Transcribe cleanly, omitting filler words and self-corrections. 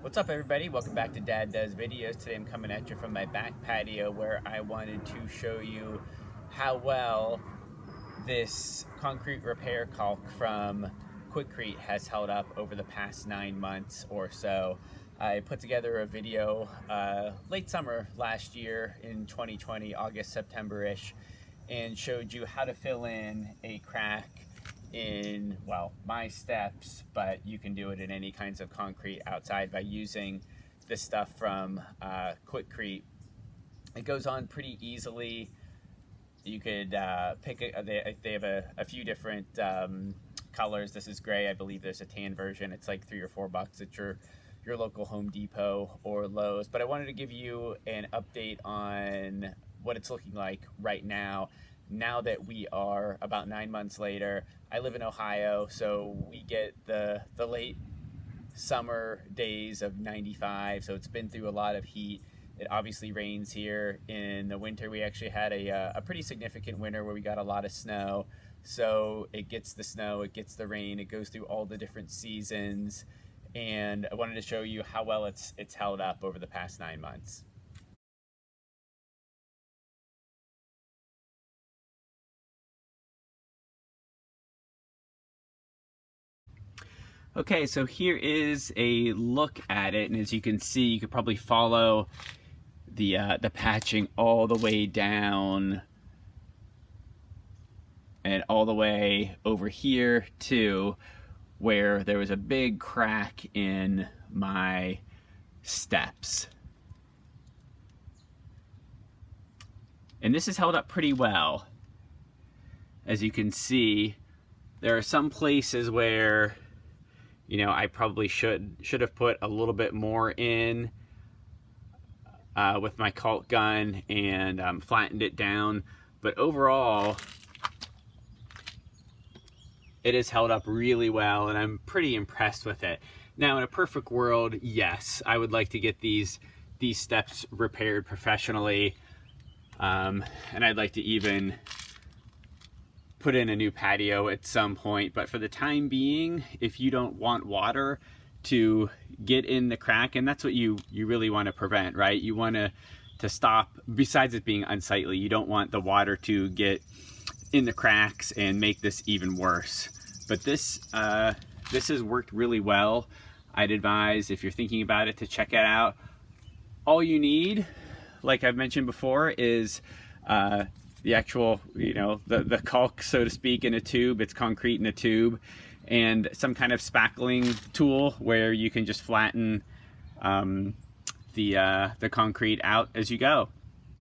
What's up, everybody? Welcome back to Dad Does Videos. Today I'm coming at you from my back patio where I wanted to show you how well this concrete repair caulk from Quikrete has held up over the past 9 months or so. I put together a video late summer last year in 2020, August, September-ish, and showed you how to fill in a crack in, well, my steps, but you can do it in any kinds of concrete outside by using this stuff from Quikrete. It goes on pretty easily. You could pick they have a few different colors. This is gray. I believe there's a tan version. It's like $3 or $4 at your local Home Depot or Lowe's. But I wanted to give you an update on what it's looking like right now. Now that we are about 9 months later. I live in Ohio, so we get the late summer days of 95, so it's been through a lot of heat. It obviously rains here. In the winter, we actually had a pretty significant winter where we got a lot of snow. So it gets the snow, it gets the rain, it goes through all the different seasons, and I wanted to show you how well it's held up over the past 9 months. Okay, so here is a look at it, and as you can see, you could probably follow the patching all the way down and all the way over here too, where there was a big crack in my steps. And this has held up pretty well. As you can see, there are some places where I probably should have put a little bit more in with my caulk gun and flattened it down. But overall, it has held up really well, and I'm pretty impressed with it. Now, in a perfect world, yes, I would like to get these steps repaired professionally, and I'd like to even put in a new patio at some point. But for the time being, if you don't want water to get in the crack, and that's what you really want to prevent, right? You want to stop, besides it being unsightly, you don't want the water to get in the cracks and make this even worse. But this has worked really well. I'd advise, if you're thinking about it, to check it out. All you need, like I've mentioned before, is the actual, the caulk, so to speak, in a tube. It's concrete in a tube, and some kind of spackling tool where you can just flatten the concrete out as you go.